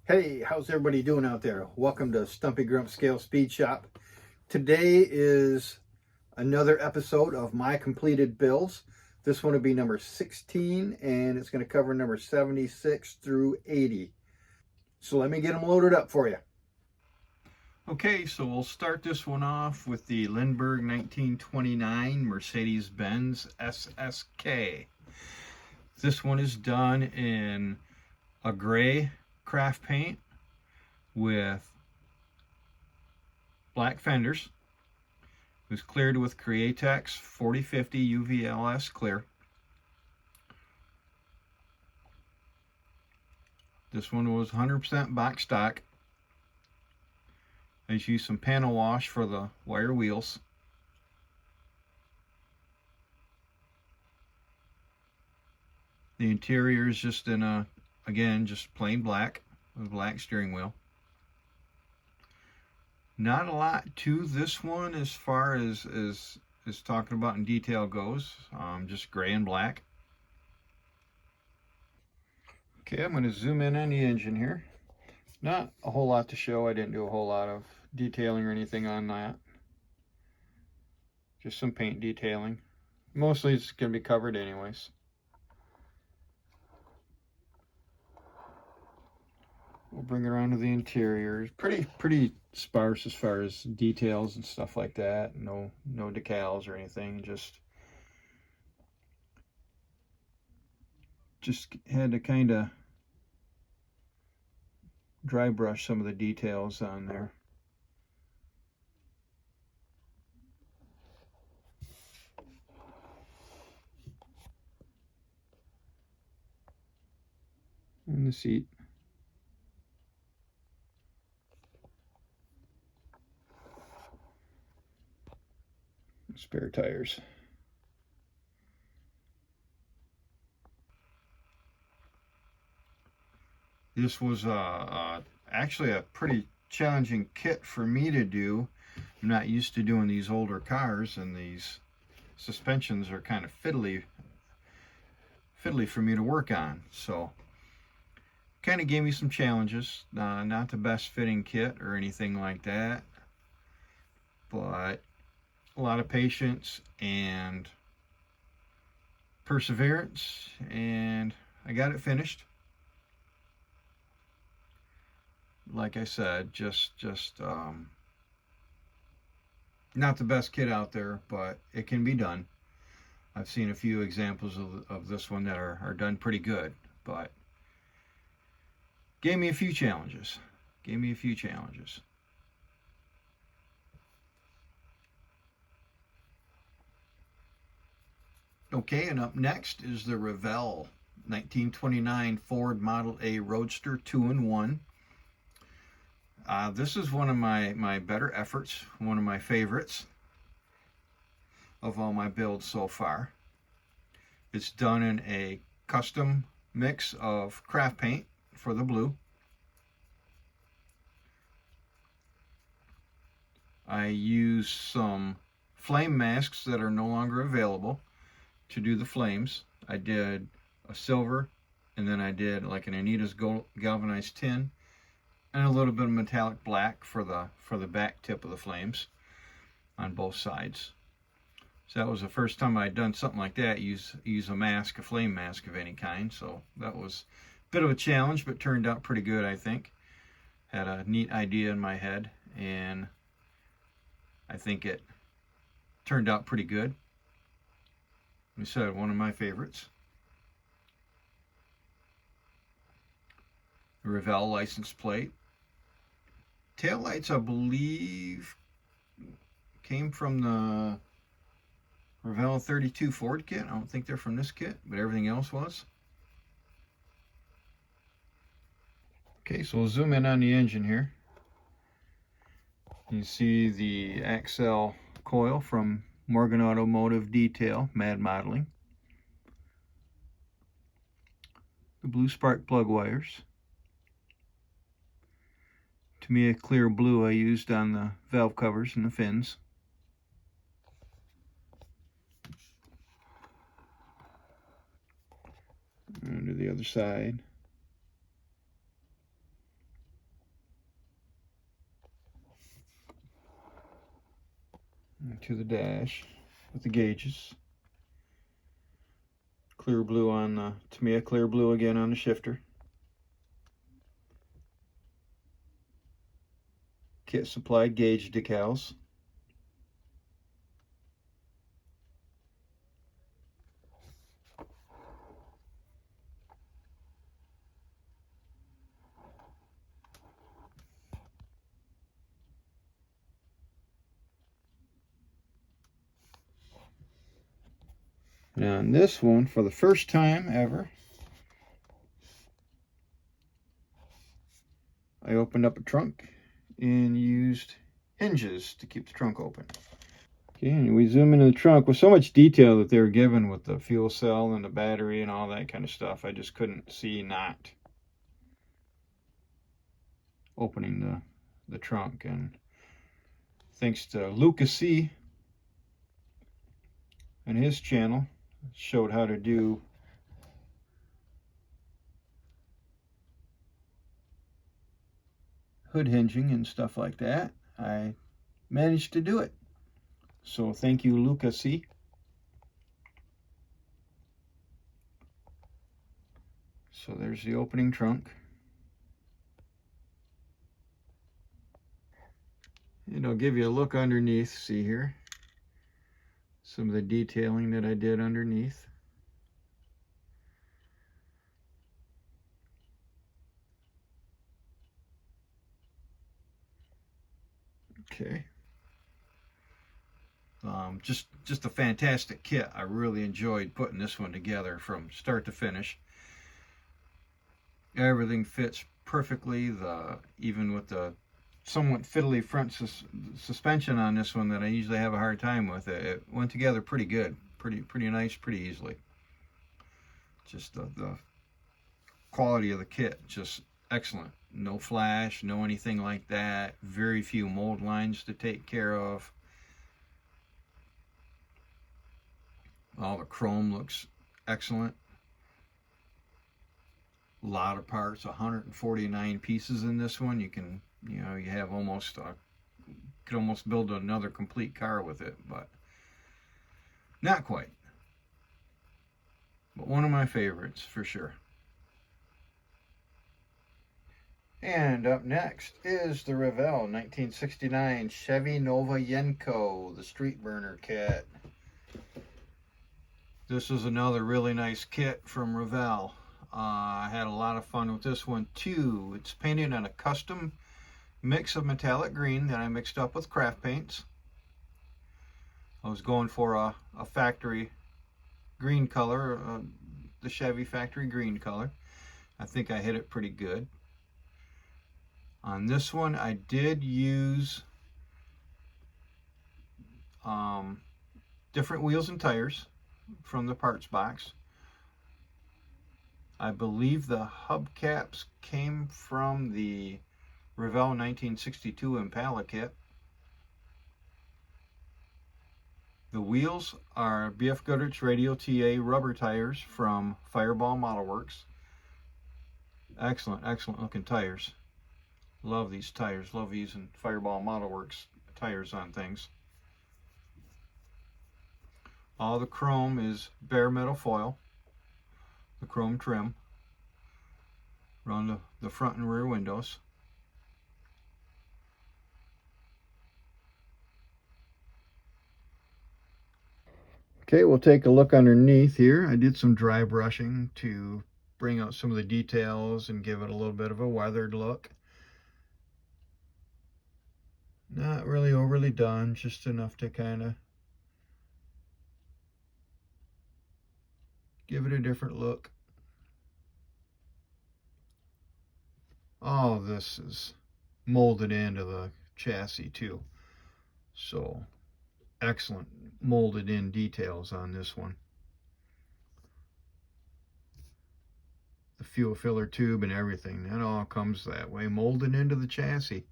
Hey, how's everybody doing out there? Welcome to Stumpy Grump Scale Speed Shop. Today is another episode of my completed builds. This one will be number 16 and it's going to cover number 76 through 80. So let me get them loaded up for you. Okay, so we'll start this one off with the Lindberg 1929 Mercedes-Benz SSK. This one is done in a gray craft paint with black fenders. It was cleared with Createx 4050 UVLS clear. This one was 100% box stock. I just used some panel wash for the wire wheels. The interior is just in a, again, just plain black with a black steering wheel. Not a lot to this one as far as talking about in detail goes. Just gray and black. Okay, I'm going to zoom in on the engine here. Not a whole lot to show. I didn't do a whole lot of detailing or anything on that. Just some paint detailing. Mostly it's going to be covered anyways. We'll bring it around to the interior. It's pretty sparse as far as details and stuff like that. No decals or anything. Just had to kind of dry brush some of the details on there. And the seat. Spare tires. This was actually a pretty challenging kit for me to do. I'm not used to doing these older cars, and these suspensions are kind of fiddly for me to work on. So kind of gave me some challenges. Not the best fitting kit or anything like that, but a lot of patience and perseverance, and I got it finished. Like I said, just not the best kit out there, but it can be done. I've seen a few examples of this one that are done pretty good, but gave me a few challenges. Okay, and up next is the Revel 1929 Ford Model A Roadster 2-in-1. This is one of my better efforts, one of my favorites of all my builds so far. It's done in a custom mix of craft paint for the blue. I use some flame masks that are no longer available to do the flames. I did a silver, and then I did like an Anita's galvanized tin, and a little bit of metallic black for the back tip of the flames on both sides. So that was the first time I'd done something like that, use a mask, a flame mask of any kind. So that was a bit of a challenge, but turned out pretty good, I think. Had a neat idea in my head, and I think it turned out pretty good. Like I said, one of my favorites. The Revel license plate. Taillights, I believe, came from the Revel 32 Ford kit. I don't think they're from this kit, but everything else was. Okay, so we'll zoom in on the engine here. You see the Axle coil from Morgan Automotive Detail, Mad Modeling. The blue spark plug wires. To me, a clear blue I used on the valve covers and the fins. And to the other side. to the dash with the gauges. Clear blue on the Tamiya, clear blue again on the shifter. Kit supplied gauge decals. And on this one, for the first time ever, I opened up a trunk and used hinges to keep the trunk open. Okay, and we zoom into the trunk with so much detail that they were given with the fuel cell and the battery and all that kind of stuff. I just couldn't see not opening the trunk. And thanks to Lucas C. and his channel, showed how to do hood hinging and stuff like that. I managed to do it. So thank you, Lucas C. So there's the opening trunk. And I'll give you a look underneath. See here, some of the detailing that I did underneath. Okay. Just a fantastic kit. I really enjoyed putting this one together from start to finish. Everything fits perfectly. Even with the somewhat fiddly front suspension on this one that I usually have a hard time with, it went together pretty good, pretty nice, pretty easily. Just the quality of the kit, just excellent. No flash, no anything like that. Very few mold lines to take care of. All the chrome looks excellent. A lot of parts, 149 pieces in this one. You can, you have could almost build another complete car with it, but not quite. But one of my favorites for sure. And up next is the Revel 1969 Chevy Nova Yenko, the street burner kit. This is another really nice kit from Revel. I had a lot of fun with this one too. It's painted in a custom mix of metallic green that I mixed up with craft paints. I was going for a factory green color, the Chevy factory green color. I think I hit it pretty good. On this one, I did use different wheels and tires from the parts box. I believe the hubcaps came from the Revel 1962 Impala kit. The wheels are BF Goodrich Radial TA rubber tires from Fireball Model Works. Excellent looking tires. Love these tires. Love using Fireball Model Works tires on things. All the chrome is bare metal foil, the chrome trim around the front and rear windows. Okay, we'll take a look underneath here. I did some dry brushing to bring out some of the details and give it a little bit of a weathered look. Not really overly done, just enough to kind of give it a different look. All of this is molded into the chassis too. So excellent molded in details on this one. The fuel filler tube and everything, that all comes that way, molded into the chassis.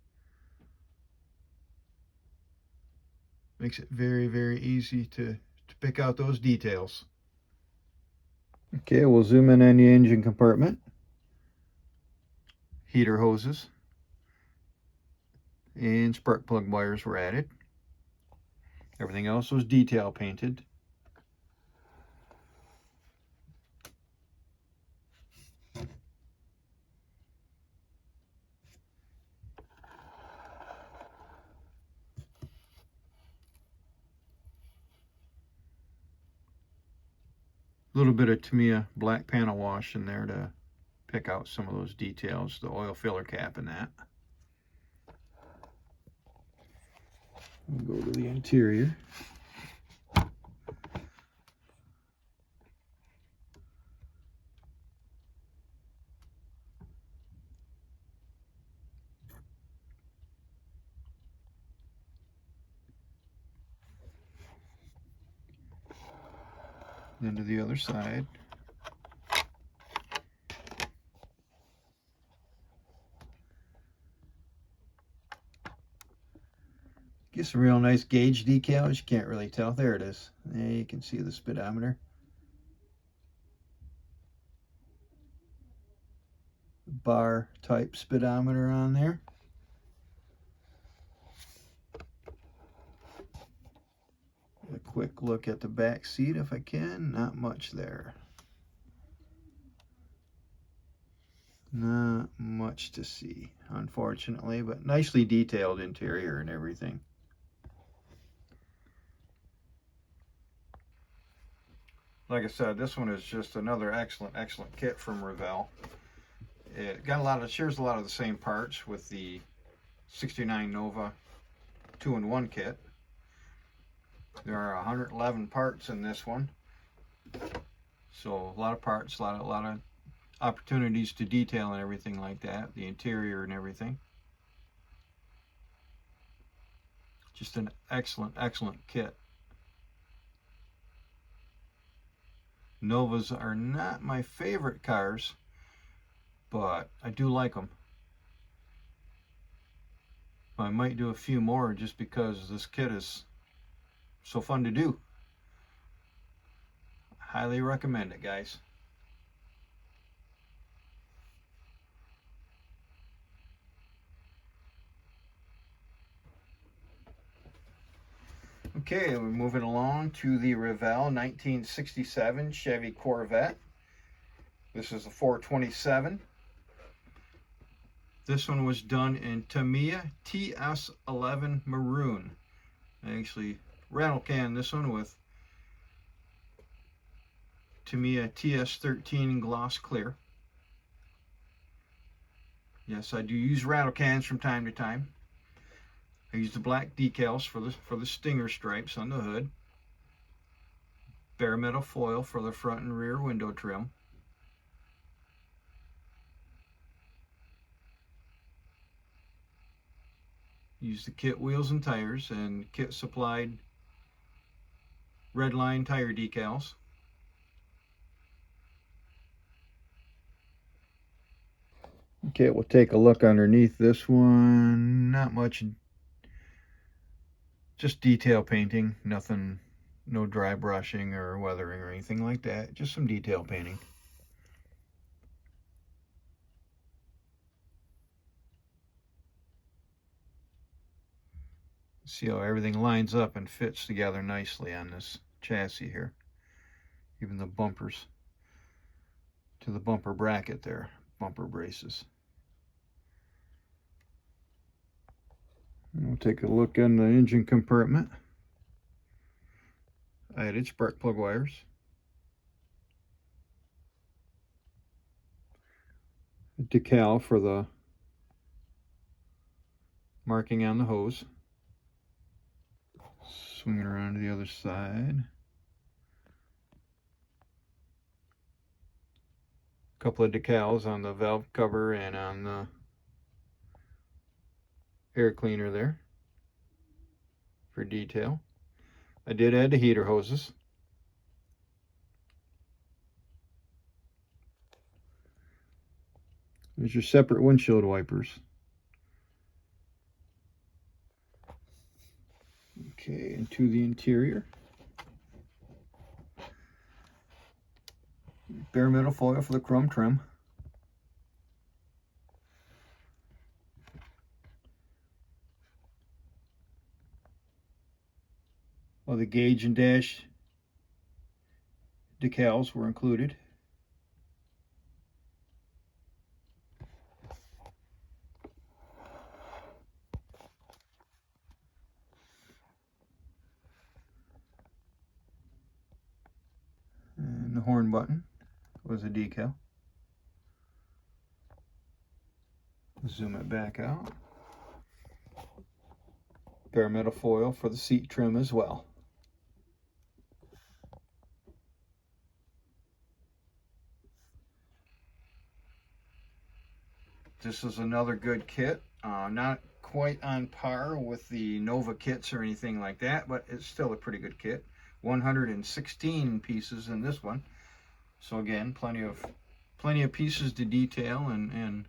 Makes it very easy to pick out those details. Okay, we'll zoom in on the engine compartment. Heater hoses and spark plug wires were added. Everything else was detail painted. A little bit of Tamiya black panel wash in there to pick out some of those details, the oil filler cap and that. We'll go to the interior. Then to the other side. Get some real nice gauge decals. You can't really tell. There it is. There you can see the speedometer. Bar type speedometer on there. A quick look at the back seat if I can. Not much there. Not much to see, unfortunately, but nicely detailed interior and everything. Like I said, this one is just another excellent kit from Revel. It got shares a lot of the same parts with the 69 Nova 2-in-1 kit. There are 111 parts in this one, so a lot of parts, a lot of opportunities to detail and everything like that, the interior and everything. Just an excellent kit. Novas are not my favorite cars, but I do like them. I might do a few more just because this kit is so fun to do. Highly recommend it, guys. Okay, we're moving along to the Revel 1967 Chevy Corvette. This is a 427. This one was done in Tamiya TS11 Maroon. I actually rattle can this one with Tamiya TS13 Gloss Clear. Yes, I do use rattle cans from time to time. I use the black decals for the stinger stripes on the hood. Bare metal foil for the front and rear window trim. Use the kit wheels and tires and kit supplied red line tire decals. Okay, we'll take a look underneath this one. Not much, just detail painting, nothing, no dry brushing or weathering or anything like that, just some detail painting. See how everything lines up and fits together nicely on this chassis here. Even the bumpers to the bumper bracket there, bumper braces. And we'll take a look in the engine compartment. I added spark plug wires. A decal for the marking on the hose. Swing it around to the other side. A couple of decals on the valve cover and on the air cleaner there for detail. I did add the heater hoses. There's your separate windshield wipers. Okay, into the interior. Bare metal foil for the chrome trim. Well, the gauge and dash decals were included. And the horn button was a decal. Zoom it back out. Bare metal foil for the seat trim as well. This is another good kit. Not quite on par with the Nova kits or anything like that, but it's still a pretty good kit. 116 pieces in this one. So again, plenty of pieces to detail and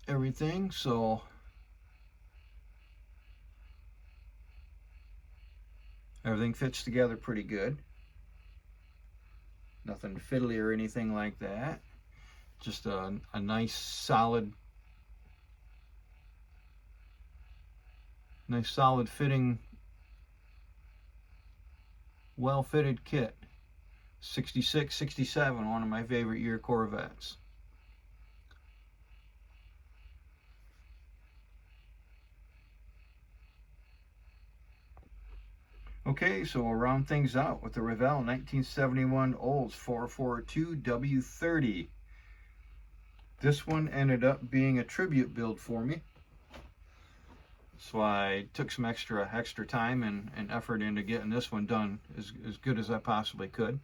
everything. So everything fits together pretty good. Nothing fiddly or anything like that. Just a nice solid fitting, well fitted kit. 66, 67, one of my favorite year Corvettes. Okay, so we'll round things out with the Revel 1971 Olds 442 W30. This one ended up being a tribute build for me. So I took some extra time and effort into getting this one done as good as I possibly could.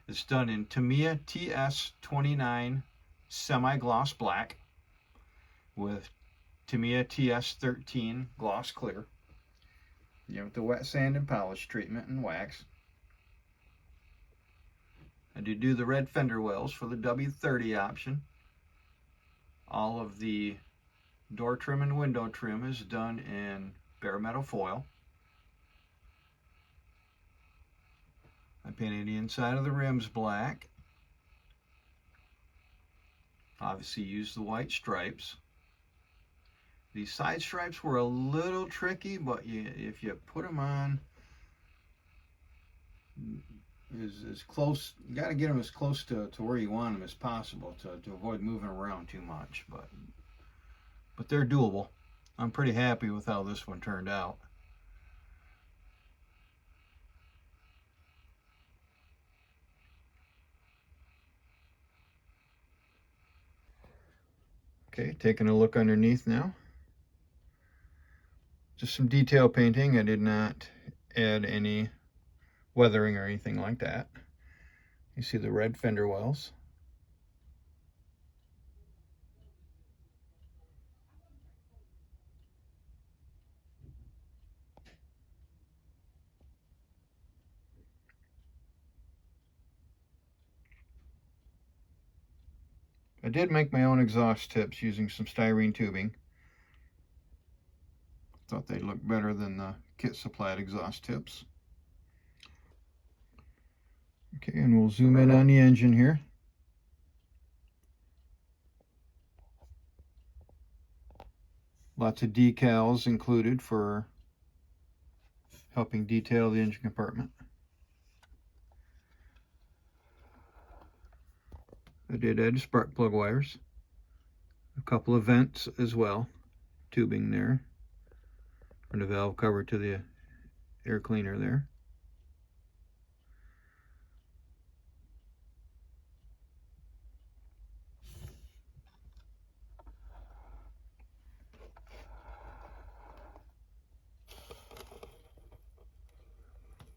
It's done in Tamiya TS29 semi-gloss black with Tamiya TS13 gloss clear. You know, the wet sand and polish treatment and wax. I did do the red fender wells for the W30 option. All of the door trim and window trim is done in bare metal foil. I painted the inside of the rims black. Obviously used the white stripes. These side stripes were a little tricky, but if you put them on as close, you got to get them as close to where you want them as possible to avoid moving around too much. But they're doable. I'm pretty happy with how this one turned out. Okay, taking a look underneath now. Just some detail painting. I did not add any weathering or anything like that. You see the red fender wells. I did make my own exhaust tips using some styrene tubing. Thought they'd look better than the kit supplied exhaust tips. Okay, and we'll zoom in on the engine here. Lots of decals included for helping detail the engine compartment. I did add spark plug wires, a couple of vents as well, tubing there, and the valve cover to the air cleaner there.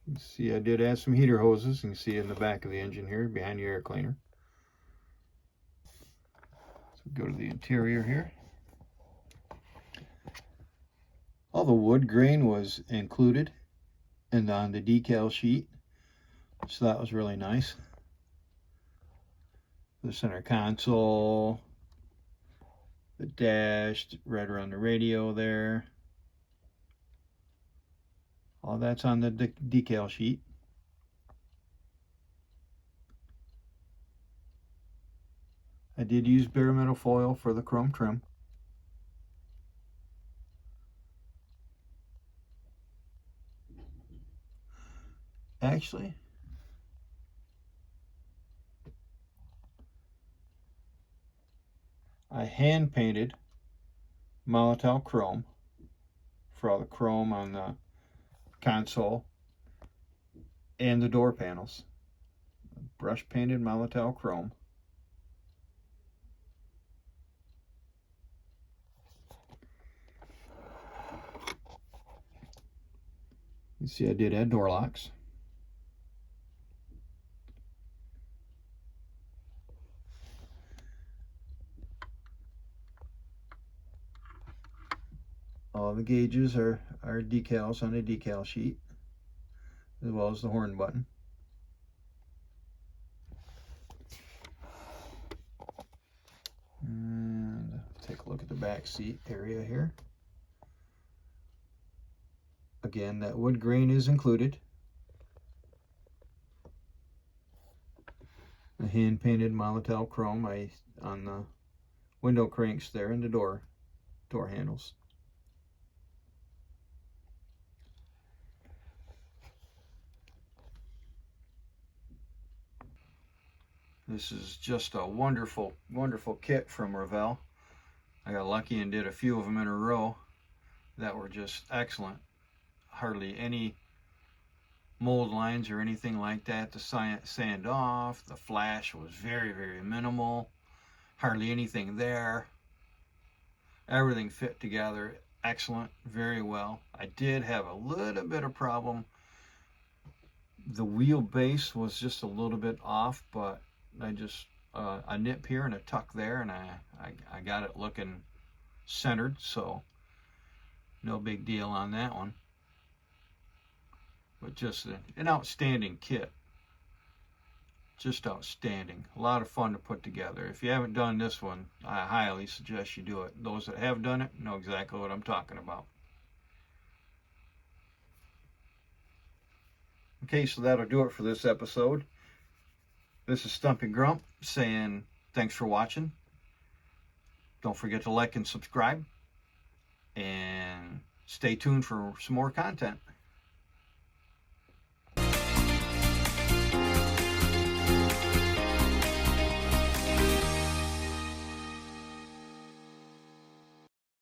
You can see I did add some heater hoses. You can see in the back of the engine here, behind the air cleaner. So go to the interior here. All the wood grain was included and on the decal sheet, so that was really nice. The center console, the dash, right around the radio there. All that's on the decal sheet. I did use bare metal foil for the chrome trim. Actually, I hand painted Molotow chrome for all the chrome on the console and the door panels. Brush painted Molotow chrome. You see I did add door locks. All the gauges are decals on a decal sheet, as well as the horn button. And take a look at the back seat area here. Again, that wood grain is included. A hand-painted Molotow chrome on the window cranks there and the door handles. This is just a wonderful, wonderful kit from Revel. I got lucky and did a few of them in a row that were just excellent. Hardly any mold lines or anything like that to sand off. The flash was very, very minimal. Hardly anything there. Everything fit together excellent, very well. I did have a little bit of problem. The wheelbase was just a little bit off, but I just a nip here and a tuck there, and I got it looking centered, so no big deal on that one. But just an outstanding kit. Just outstanding. A lot of fun to put together. If you haven't done this one, I highly suggest you do it. Those that have done it know exactly what I'm talking about. Okay, so that'll do it for this episode. This is Stumpy Grump saying thanks for watching. Don't forget to like and subscribe. And stay tuned for some more content.